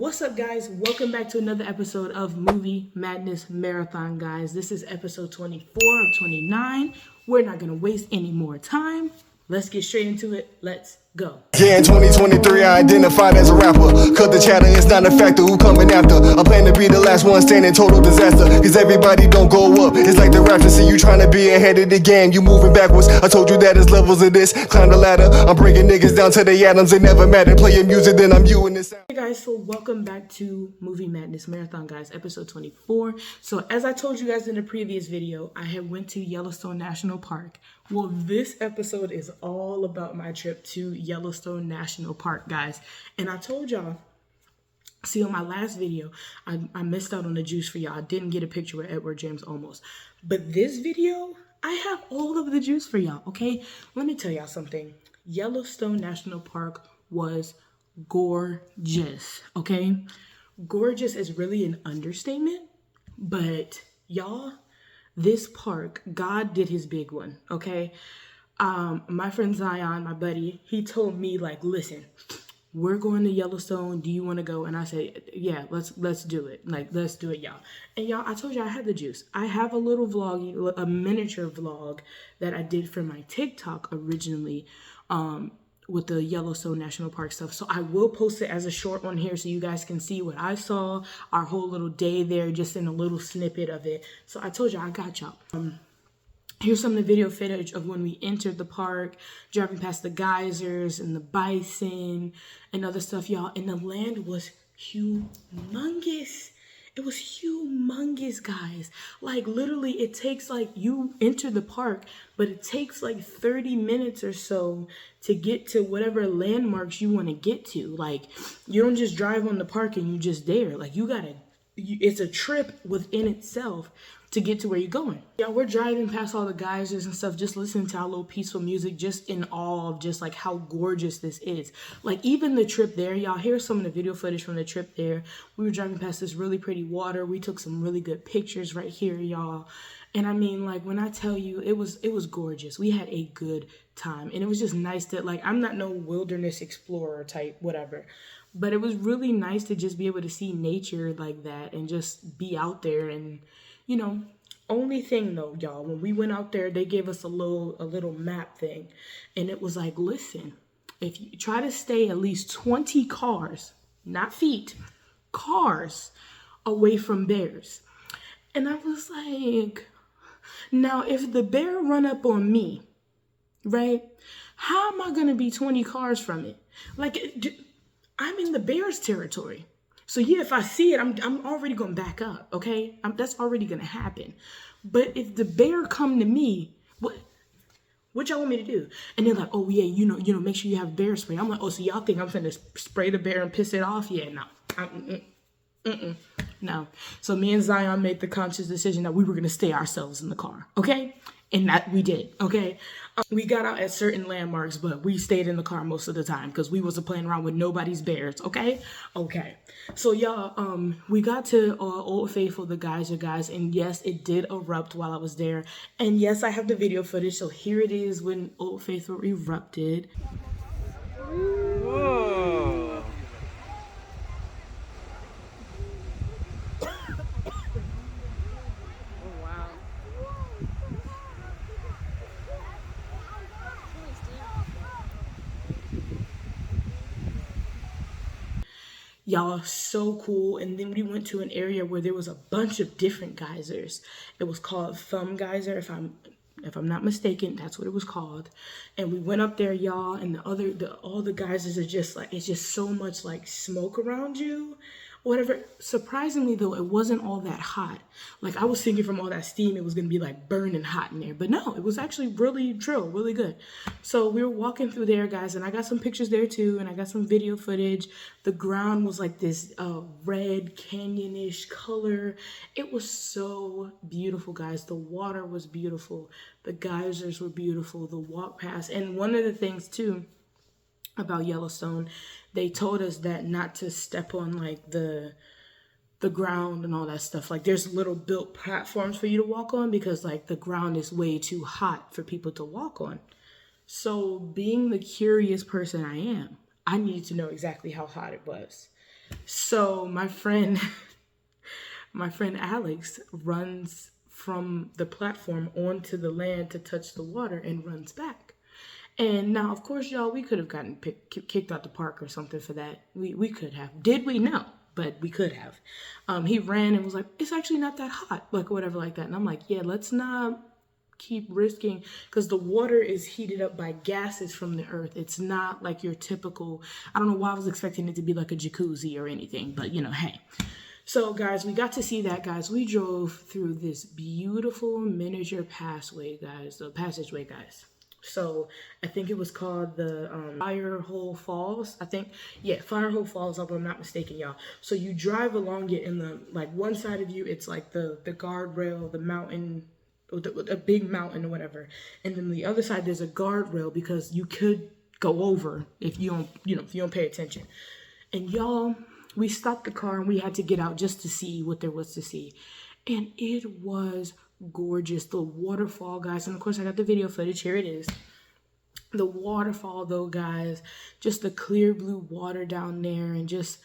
What's up, guys? Welcome back to another episode of Movie Madness Marathon, guys. This is episode 24 of 29. We're not going to waste any more time. Let's get straight into it. Let's go. Yeah, in 2023, I identified as a rapper. Cut the chatter, it's not a factor who coming after. I plan to be the last one standing, total disaster. Cause everybody don't go up. It's like the raptor, see you trying to be ahead of the game. You moving backwards. I told you that there's levels of this. Climb the ladder. I'm bringing niggas down to the atoms. It never matter. Playing music, then I'm you in this. Hey guys, so welcome back to Movie Madness Marathon, guys, episode 24. So as I told you guys in the previous video, I had went to Yellowstone National Park. Well, this episode is all about my trip to Yellowstone National Park, guys. And I told y'all, see, on my last video, I missed out on the juice for y'all. I didn't get a picture with Edward James almost. But this video, I have all of the juice for y'all, okay? Let me tell y'all something. Yellowstone National Park was gorgeous, okay? Gorgeous is really an understatement, but y'all, this park, God did his big one, okay? My friend Zion, my buddy, he told me, like, listen, we're going to Yellowstone. Do you want to go? And I said, yeah, let's do it. Like, let's do it, y'all. And y'all, I told you I had the juice. I have a little vlog, a miniature vlog that I did for my TikTok originally, with the Yellowstone National Park stuff. So I will post it as a short one here so you guys can see what I saw, our whole little day there, just in a little snippet of it. So I told you I got y'all. Here's some of the video footage of when we entered the park, driving past the geysers and the bison and other stuff, y'all. And the land was humongous. It was humongous, guys. Like, literally, it takes, like, you enter the park, but it takes, like, 30 minutes or so to get to whatever landmarks you want to get to. Like, you don't just drive on the park and you just there. Like, you gotta, it's a trip within itself to get to where you're going. Yeah, we're driving past all the geysers and stuff, just listening to our little peaceful music, just in awe of just like how gorgeous this is. Like, even the trip there, y'all, here's some of the video footage from the trip there. We were driving past this really pretty water. We took some really good pictures right here, y'all. And I mean, like, when I tell you, it was gorgeous. We had a good time. And it was just nice that, like, I'm not no wilderness explorer type, whatever. But it was really nice to just be able to see nature like that and just be out there. And, you know, only thing though, y'all, when we went out there, they gave us a little map thing. And it was like, listen, if you try to stay at least 20 cars, not feet, cars away from bears. And I was like, now if the bear run up on me, right, how am I going to be 20 cars from it? Like, I'm in the bear's territory. So yeah, if I see it, I'm already going to back up, okay? That's already going to happen. But if the bear come to me, what y'all want me to do? And they're like, oh yeah, you know, make sure you have bear spray. I'm like, oh, so y'all think I'm finna spray the bear and piss it off? Yeah, no. No. So me and Zion made the conscious decision that we were going to stay ourselves in the car, okay? And that we did, okay? We got out at certain landmarks, but we stayed in the car most of the time because we wasn't playing around with nobody's bears, okay? Okay. So, y'all, we got to Old Faithful, the geyser, guys, and yes, it did erupt while I was there. And yes, I have the video footage, so here it is when Old Faithful erupted. Whoa. Y'all, so cool. And then we went to an area where there was a bunch of different geysers. It was called Thumb Geyser, if I'm not mistaken, that's what it was called. And we went up there, y'all, and all the geysers are just like, it's just so much like smoke around you. Whatever. Surprisingly though, it wasn't all that hot. Like, I was thinking from all that steam it was gonna be like burning hot in there, but no, it was actually really chill, really good. So we were walking through there, guys, and I got some pictures there too, and I got some video footage. The ground was like this red canyon-ish color. It was so beautiful, guys. The water was beautiful. The geysers were beautiful. The walk past, and one of the things too about Yellowstone, they told us that not to step on like the ground and all that stuff. Like, there's little built platforms for you to walk on because like the ground is way too hot for people to walk on. So being the curious person I am, I needed to know exactly how hot it was. So my friend, my friend Alex runs from the platform onto the land to touch the water and runs back. And now, of course, y'all, we could have gotten kicked out the park or something for that. We could have. Did we? No, but we could have. He ran and was like, it's actually not that hot, like whatever like that. And I'm like, yeah, let's not keep risking, because the water is heated up by gases from the earth. It's not like your typical, I don't know why I was expecting it to be like a jacuzzi or anything, but you know, hey. So guys, we got to see that, guys. We drove through this beautiful miniature passageway, guys. So I think it was called the Firehole Falls. I think, yeah, Firehole Falls, if I'm not mistaken, y'all. So you drive along it, in the, like, one side of you, it's like the guardrail, the mountain, a big mountain or whatever. And then the other side, there's a guardrail because you could go over if you don't, if you don't pay attention. And y'all, we stopped the car and we had to get out just to see what there was to see. And it was gorgeous. The waterfall, guys. And of course, I got the video footage. Here it is. The waterfall, though, guys. Just the clear blue water down there and just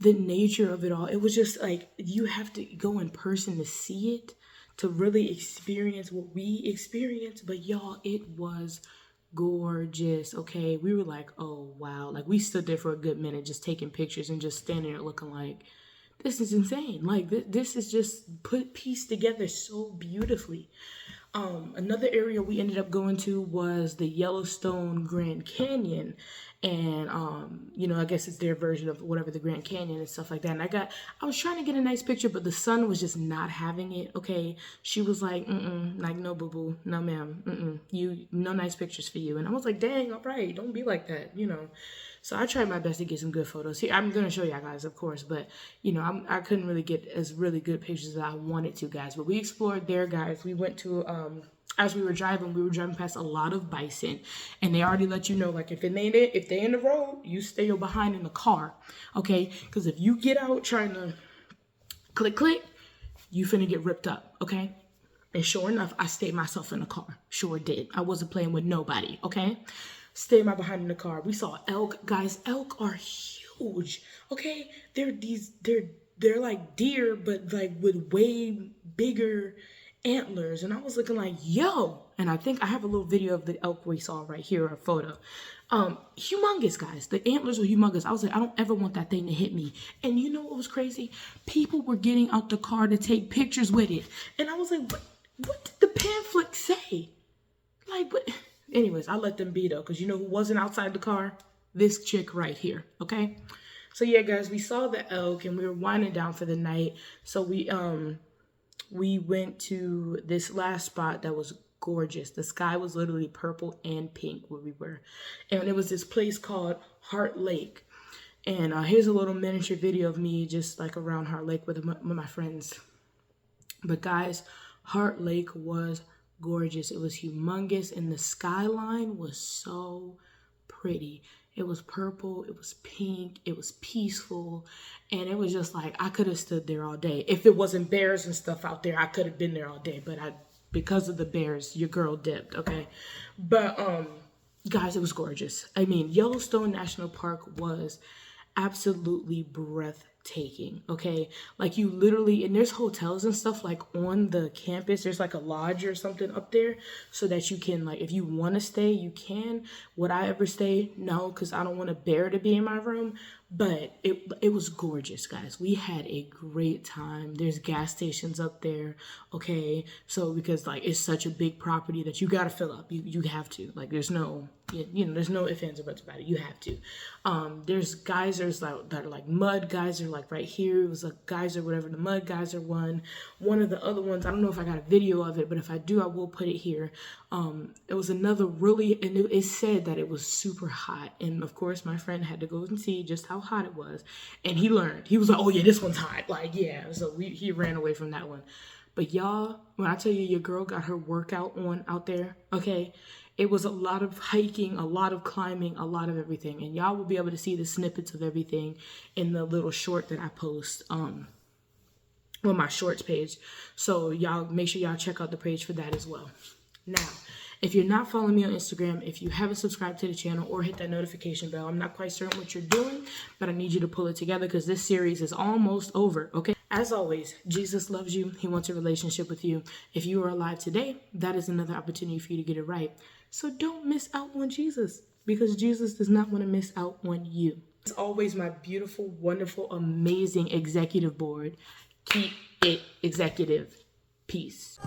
the nature of it all. It was just like, you have to go in person to see it, to really experience what we experienced. But y'all, it was gorgeous. Okay, we were like, oh wow, like we stood there for a good minute just taking pictures and just standing there looking like, this is insane. Like this is just pieced together so beautifully. Another area we ended up going to was the Yellowstone Grand Canyon. And, I guess it's their version of whatever the Grand Canyon and stuff like that. And I was trying to get a nice picture, but the sun was just not having it. Okay. She was like, like, no, boo-boo, no, ma'am, no nice pictures for you. And I was like, dang, all right, don't be like that, So I tried my best to get some good photos. Here, I'm going to show y'all guys, of course, but, I couldn't really get as really good pictures as I wanted to, guys. But we explored there, guys. We went to, as we were driving past a lot of bison, and they already let you know, like, if they in the road, you stay behind in the car, okay? Because if you get out trying to click, you finna get ripped up, okay? And sure enough, I stayed myself in the car. Sure did. I wasn't playing with nobody, okay? Stayed my behind in the car. We saw elk, guys. Elk are huge, okay? They're like deer, but like with way bigger antlers. And I was looking like, yo. And I think I have a little video of the elk we saw right here, a photo. Humongous, guys. The antlers were humongous. I was like, I don't ever want that thing to hit me. And you know what was crazy? People were getting out the car to take pictures with it. And I was like, what did the pamphlet say? Like, what? Anyways, I let them be, though, because you know who wasn't outside the car? This chick right here, okay? So yeah, guys, we saw the elk and we were winding down for the night. So we went to this last spot that was gorgeous. The sky was literally purple and pink where we were. And it was this place called Heart Lake. And here's a little miniature video of me just like around Heart Lake with my friends. But guys, Heart Lake was gorgeous. It was humongous and the skyline was so pretty. It was purple, it was pink, it was peaceful, and it was just like, I could have stood there all day. If it wasn't bears and stuff out there, I could have been there all day, but because of the bears, your girl dipped, okay? But, guys, it was gorgeous. I mean, Yellowstone National Park was absolutely breathtaking, okay? Like, you literally, and there's hotels and stuff like on the campus. There's like a lodge or something up there so that you can, like, if you want to stay, you can. Would I ever stay? No, because I don't want a bear to be in my room. But it was gorgeous, guys. We had a great time. There's gas stations up there, okay? So because like it's such a big property that you gotta fill up. You have to. Like there's no there's no ifs, ands, or buts about it. You have to. There's geysers that are like mud geyser, like right here. It was a geyser, whatever. The mud geyser one. One of the other ones, I don't know if I got a video of it, but if I do, I will put it here. It was another really, and it said that it was super hot. And of course, my friend had to go and see just how hot it was. And he learned. He was like, oh yeah, this one's hot. Like, yeah. So he ran away from that one. But y'all, when I tell you your girl got her workout on out there, okay, it was a lot of hiking, a lot of climbing, a lot of everything. And y'all will be able to see the snippets of everything in the little short that I post on my shorts page. So y'all make sure y'all check out the page for that as well. Now, if you're not following me on Instagram, if you haven't subscribed to the channel or hit that notification bell, I'm not quite certain what you're doing, but I need you to pull it together because this series is almost over, okay? As always, Jesus loves you. He wants a relationship with you. If you are alive today, that is another opportunity for you to get it right. So don't miss out on Jesus because Jesus does not want to miss out on you. It's always my beautiful, wonderful, amazing executive board. Keep it executive. Peace.